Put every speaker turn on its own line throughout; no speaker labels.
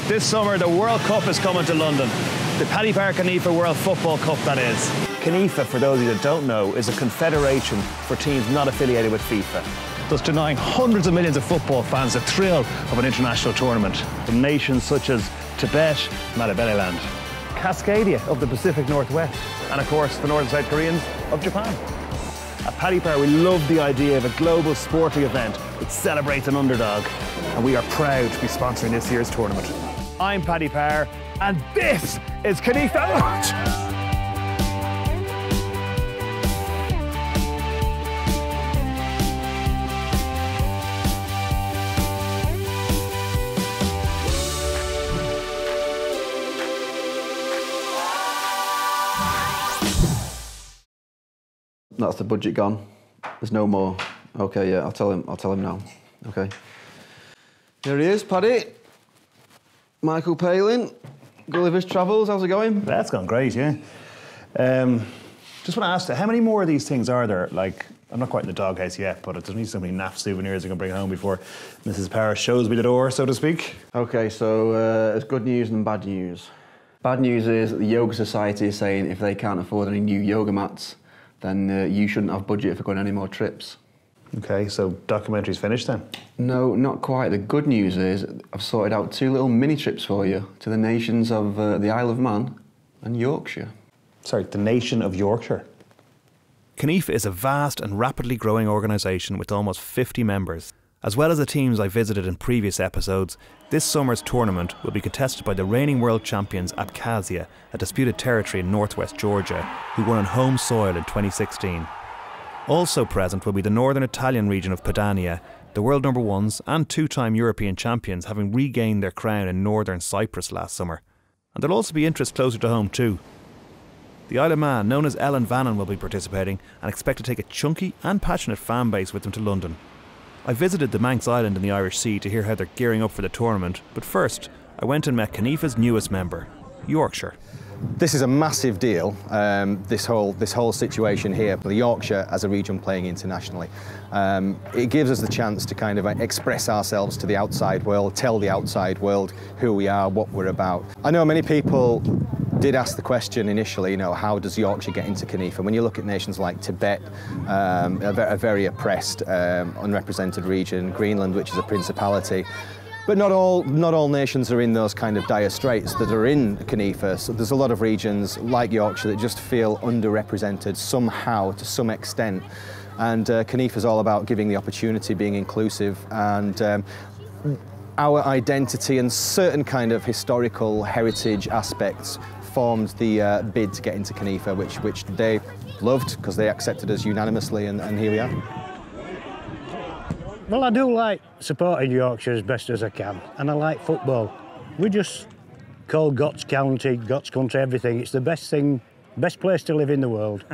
This summer, the World Cup is coming to London. The Paddy Power CONIFA World Football Cup, that is. CONIFA, for those of you that don't know, is a confederation for teams not affiliated with FIFA, thus denying hundreds of millions of football fans the thrill of an international tournament from nations such as Tibet, Matabeleland, Cascadia of the Pacific Northwest, and of course the North and South Koreans of Japan. At Paddy Power, we love the idea of a global sporting event that celebrates an underdog, and we are proud to be sponsoring this year's tournament. I'm Paddy Power, and this is CONIFA.
That's the budget gone. There's no more. Okay, yeah, I'll tell him now. Okay. Here he is, Paddy. Michael Palin, Gulliver's Travels, how's it going?
That's gone great, yeah. Just want to ask, how many more of these things are there? Like, I'm not quite in the doghouse yet, but there's only so many naff souvenirs I can bring home before Mrs. Power shows me the door, so to speak. Okay, so there's good news and bad news. Bad news is that the Yoga Society is saying if they can't afford any new yoga mats, then you shouldn't have budget for going on any more trips. Okay, so documentary's finished then? No, not quite. The good news is I've sorted out 2 little mini trips for you to the nations of the Isle of Man and Yorkshire. Sorry, the nation of Yorkshire?
CONIFA is a vast and rapidly growing organisation with almost 50 members. As well as the teams I visited in previous episodes, this summer's tournament will be contested by the reigning world champions Abkhazia, a disputed territory in northwest Georgia, who won on home soil in 2016. Also present will be the northern Italian region of Padania, the world number ones and 2-time European champions having regained their crown in northern Cyprus last summer. And there'll also be interest closer to home too. The Isle of Man, known as Ellen Vannon, will be participating and expect to take a chunky and passionate fan base with them to London. I visited the Manx Island in the Irish Sea to hear how they're gearing up for the tournament, but first I went and met CONIFA's newest member, Yorkshire.
This is a massive deal, this whole situation here, the Yorkshire as a region playing internationally. It gives us the chance to kind of express ourselves to the outside world, tell the outside world who we are, what we're about. I know many people did ask the question initially, you know, how does Yorkshire get into CONIFA? When you look at nations like Tibet, a very oppressed, unrepresented region, Greenland, which is a principality, but not all nations are in those kind of dire straits that are in CONIFA. So there's a lot of regions like Yorkshire that just feel underrepresented somehow, to some extent. And CONIFA is all about giving the opportunity, being inclusive, and our identity and certain kind of historical heritage aspects formed the bid to get into CONIFA, which they loved because they accepted us unanimously, and here we are.
Well, I do like supporting Yorkshire as best as I can, and I like football. We just call Gots County, Gots Country, everything. It's the best thing, best place to live in the world,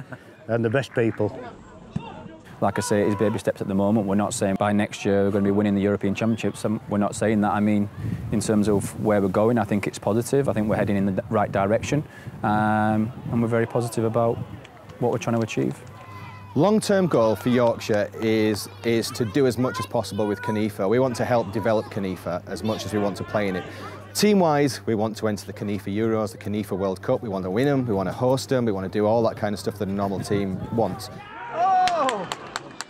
and the best people.
Like I say, it's baby steps at the moment. We're not saying by next year we're going to be winning the European Championships. We're not saying that. I mean, in terms of where we're going, I think it's positive. I think we're heading in the right direction, and we're very positive about what we're trying to achieve.
Long-term goal for Yorkshire is to do as much as possible with CONIFA. We want to help develop CONIFA as much as we want to play in it. Team-wise, we want to enter the CONIFA Euros, the CONIFA World Cup. We want to win them, we want to host them, we want to do all that kind of stuff that a normal team wants.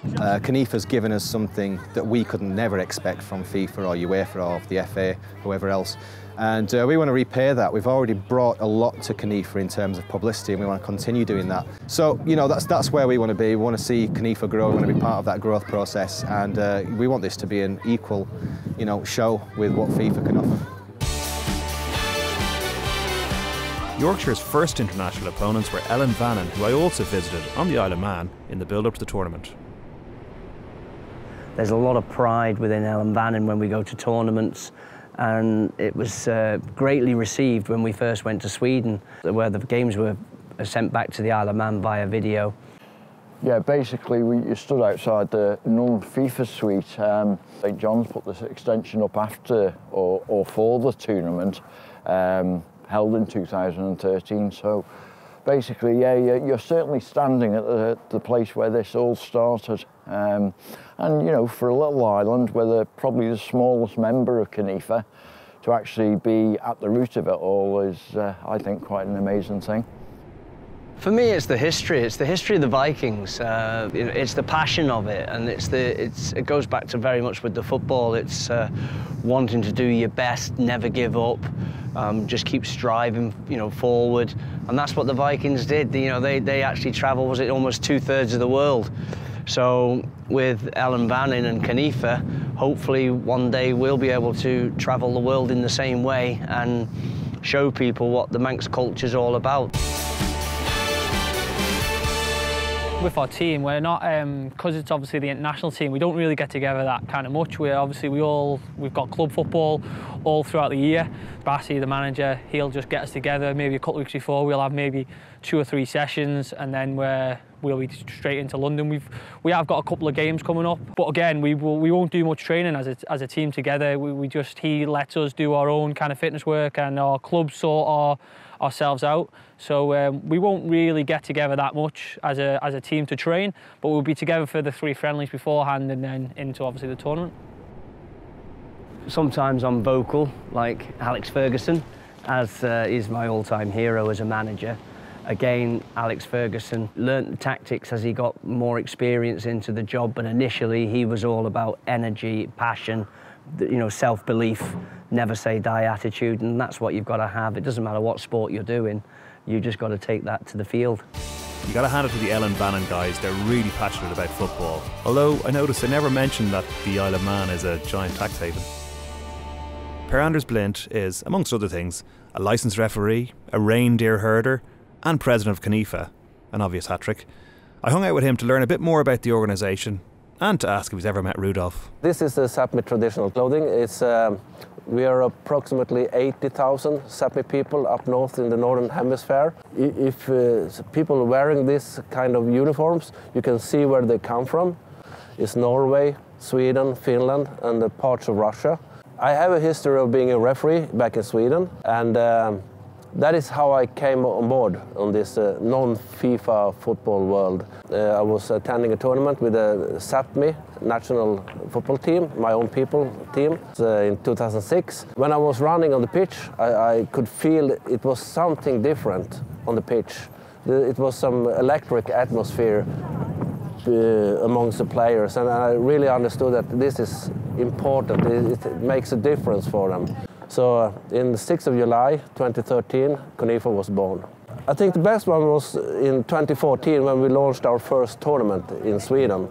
CONIFA's given us something that we could never expect from FIFA or UEFA or the FA, whoever else. And we want to repay that. We've already brought a lot to CONIFA in terms of publicity, and we want to continue doing that. So, you know, that's where we want to be. We want to see CONIFA grow. We want to be part of that growth process, and we want this to be an equal, you know, show with what FIFA can offer.
Yorkshire's first international opponents were Ellen Vannon, who I also visited on the Isle of Man in the build-up to the tournament.
There's a lot of pride within Ellen Vannon when we go to tournaments, and it was greatly received when we first went to Sweden, where the games were sent back to the Isle of Man via video.
Yeah, basically you stood outside the non-FIFA suite. St John's put this extension up after or for the tournament, held in 2013. So basically, yeah, you're certainly standing at the place where this all started. And you know, for a little island, we're probably the smallest member of CONIFA, to actually be at the root of it all is, I think, quite an amazing thing.
For me, it's the history. It's the history of the Vikings. It's the passion of it, and it goes back to very much with the football. It's wanting to do your best, never give up, just keep striving, forward. And that's what the Vikings did. They actually travelled, was it almost 2/3 of the world? So with Ellen Bannon and CONIFA, hopefully one day we'll be able to travel the world in the same way and show people what the Manx culture is all about.
With our team, we're not, because it's obviously the international team, we don't really get together that kind of much. We've got club football all throughout the year. Bassy, the manager, he'll just get us together maybe a couple of weeks before. We'll have maybe 2 or 3 sessions, and then we'll be straight into London. We have got a couple of games coming up, but again, we won't do much training as a team together. He lets us do our own kind of fitness work, and our club sort ourselves out. So we won't really get together that much as a team to train, but we'll be together for the 3 friendlies beforehand and then into obviously the tournament.
Sometimes I'm vocal, like Alex Ferguson, as he's my all-time hero as a manager. Again, Alex Ferguson learnt the tactics as he got more experience into the job, but initially he was all about energy, passion, self-belief, never say die attitude, and that's what you've got to have. It doesn't matter what sport you're doing, you just got to take that to the field.
You got to hand it to the Ellen Bannon guys, they're really passionate about football. Although I noticed they never mentioned that the Isle of Man is a giant tax haven. Per Anders Blint is, amongst other things, a licensed referee, a reindeer herder, and president of CONIFA, an obvious hat-trick. I hung out with him to learn a bit more about the organisation and to ask if he's ever met Rudolph.
This is the Sápmi traditional clothing. We are approximately 80,000 Sápmi people up north in the northern hemisphere. If people are wearing this kind of uniforms, you can see where they come from. It's Norway, Sweden, Finland, and the parts of Russia. I have a history of being a referee back in Sweden, and that is how I came on board on this non-FIFA football world. I was attending a tournament with the Sápmi national football team, my own people team, in 2006. When I was running on the pitch, I could feel it was something different on the pitch. It was some electric atmosphere amongst the players, and I really understood that this is important. It makes a difference for them. So in the 6th of July 2013, CONIFA was born. I think the best one was in 2014 when we launched our first tournament in Sweden.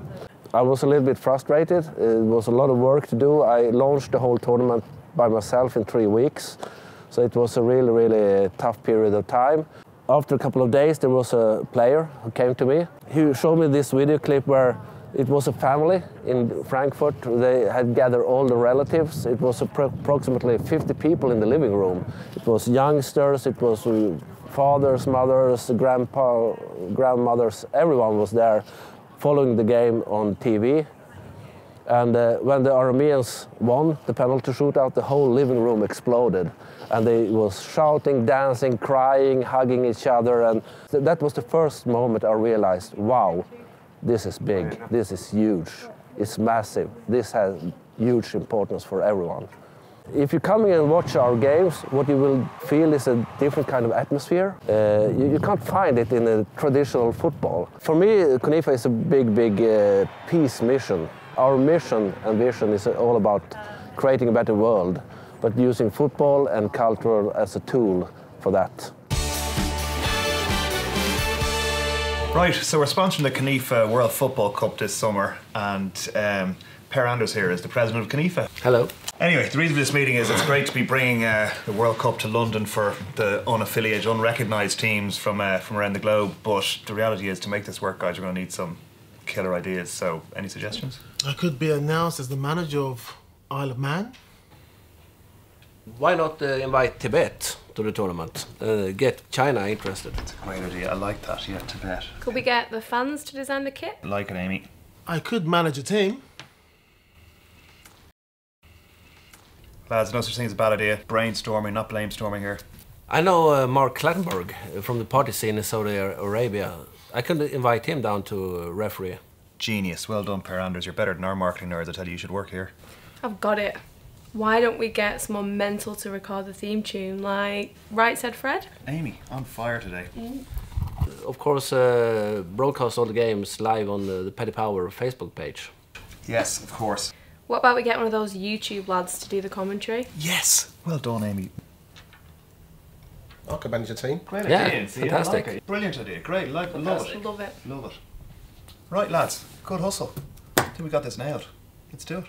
I was a little bit frustrated. It was a lot of work to do. I launched the whole tournament by myself in 3 weeks. So it was a really, really tough period of time. After a couple of days, there was a player who came to me. He showed me this video clip where it was a family in Frankfurt. They had gathered all the relatives. It was approximately 50 people in the living room. It was youngsters, it was fathers, mothers, grandmothers, everyone was there following the game on TV. And when the Armenians won the penalty shootout, the whole living room exploded. And they was shouting, dancing, crying, hugging each other. And that was the first moment I realized, wow, this is big, this is huge, it's massive, this has huge importance for everyone. If you come in and watch our games, what you will feel is a different kind of atmosphere. You can't find it in a traditional football. For me, CONIFA is a big, big peace mission. Our mission and vision is all about creating a better world, but using football and culture as a tool for that.
Right, so we're sponsoring the CONIFA World Football Cup this summer, and Per Anders here is the president of CONIFA.
Hello.
Anyway, the reason for this meeting is it's great to be bringing the World Cup to London for the unaffiliated, unrecognised teams from around the globe, but the reality is to make this work, guys, we're going to need some killer ideas. So, any suggestions?
I could be announced as the manager of Isle of Man.
Why not invite Tibet to the tournament? Get China interested.
That's a great idea. I like that. Yeah, Tibet.
Could we get the fans to design the kit?
Like it, Amy.
I could manage a team.
Lads, no such thing as a bad idea. Brainstorming, not blamestorming here.
I know Mark Clattenburg from the party scene in Saudi Arabia. I could invite him down to referee.
Genius. Well done, Per Anders. You're better than our marketing nerds. I tell you, you should work here.
I've got it. Why don't we get someone mental to record the theme tune, like Right Said Fred?
Amy, on fire today.
Of course, broadcast all the games live on the Paddy Power Facebook page.
Yes, of course.
What about we get one of those YouTube lads to do the commentary?
Yes! Well done, Amy.
I could manage a team.
Great
Yeah,
idea.
fantastic.
Like it. Brilliant idea. Great. Love it.
Love it.
Love it. Right, lads. Good hustle. I think we got this nailed. Let's do it.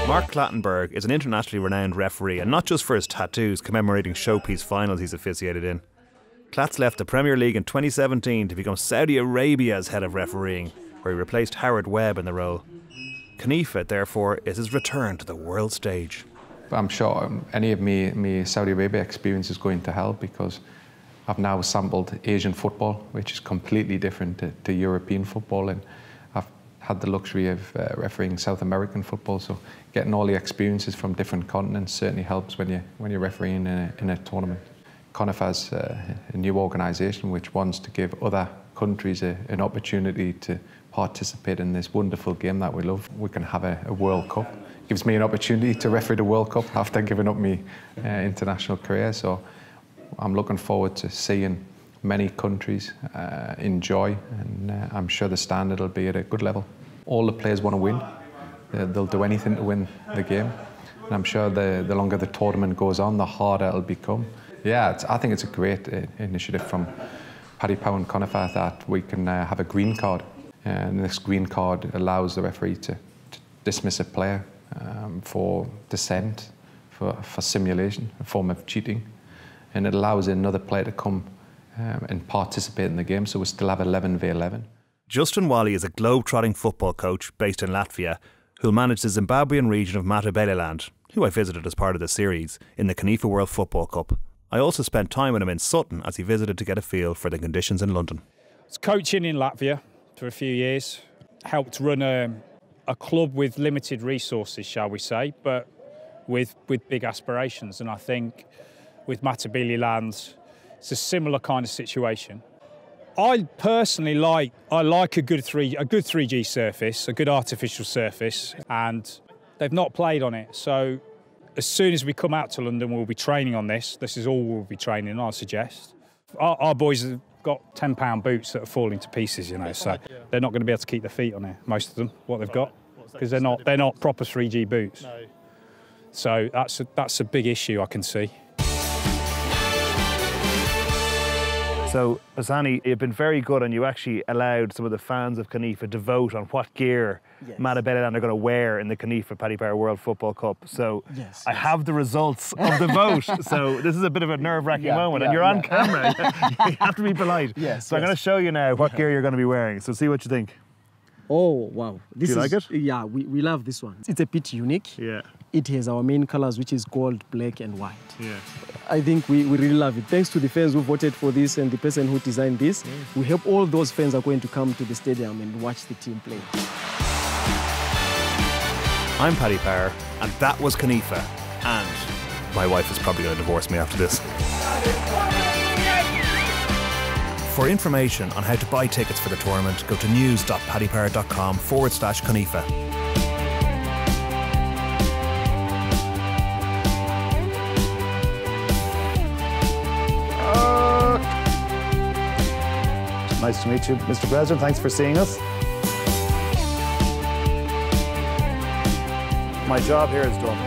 Mark Clattenburg is an internationally renowned referee, and not just for his tattoos commemorating showpiece finals he's officiated in. Clatts left the Premier League in 2017 to become Saudi Arabia's head of refereeing, where he replaced Howard Webb in the role. CONIFA, therefore, is his return to the world stage.
I'm sure any of me Saudi Arabia experience is going to help, because I've now sampled Asian football, which is completely different to European football, and I've had the luxury of refereeing South American football, so getting all the experiences from different continents certainly helps when you're refereeing in a tournament. CONIFA is a new organisation which wants to give other countries an opportunity to participate in this wonderful game that we love. We can have a World Cup. It gives me an opportunity to referee the World Cup after giving up my international career, so I'm looking forward to seeing many countries enjoy, and I'm sure the standard will be at a good level. All the players want to win. They'll do anything to win the game, and I'm sure the longer the tournament goes on, the harder it'll become. Yeah, I think it's a great initiative from Paddy Power and CONIFA that we can have a green card, and this green card allows the referee to dismiss a player for dissent, for simulation, a form of cheating, and it allows another player to come and participate in the game, so we still have 11v11.
Justin Walley is a globe-trotting football coach based in Latvia who'll manage the Zimbabwean region of Matabeleland, who I visited as part of the series in the CONIFA World Football Cup. I also spent time with him in Sutton as he visited to get a feel for the conditions in London.
I was coaching in Latvia for a few years, helped run a club with limited resources, shall we say, but with big aspirations, and I think with Matabeleland, it's a similar kind of situation. I personally like a good 3G surface, a good artificial surface, and they've not played on it. So as soon as we come out to London, we'll be training on this. This is all we'll be training on, I suggest. Our boys have got £10 boots that are falling to pieces, you know, so they're not going to be able to keep their feet on it, most of them, what they've got, because they're not proper 3G boots. No. So that's a big issue I can see.
So, Asani, you've been very good, and you actually allowed some of the fans of CONIFA to vote on what gear Matabeleland are going to wear in the CONIFA Paddy Power World Football Cup. So, I have the results of the vote. So, this is a bit of a nerve-wracking moment, and you're on camera. You have to be polite. So, I'm going to show you now what gear you're going to be wearing. So, see what you think.
Oh, wow.
Do you like it?
Yeah, we love this one. It's a bit unique.
Yeah.
It has our main colours, which is gold, black and white.
Yeah.
I think we really love it. Thanks to the fans who voted for this and the person who designed this. We hope all those fans are going to come to the stadium and watch the team play.
I'm Paddy Power, and that was CONIFA. And my wife is probably going to divorce me after this. For information on how to buy tickets for the tournament, go to news.paddypower.com/CONIFA. Nice to meet you, Mr. President. Thanks for seeing us. My job here is done.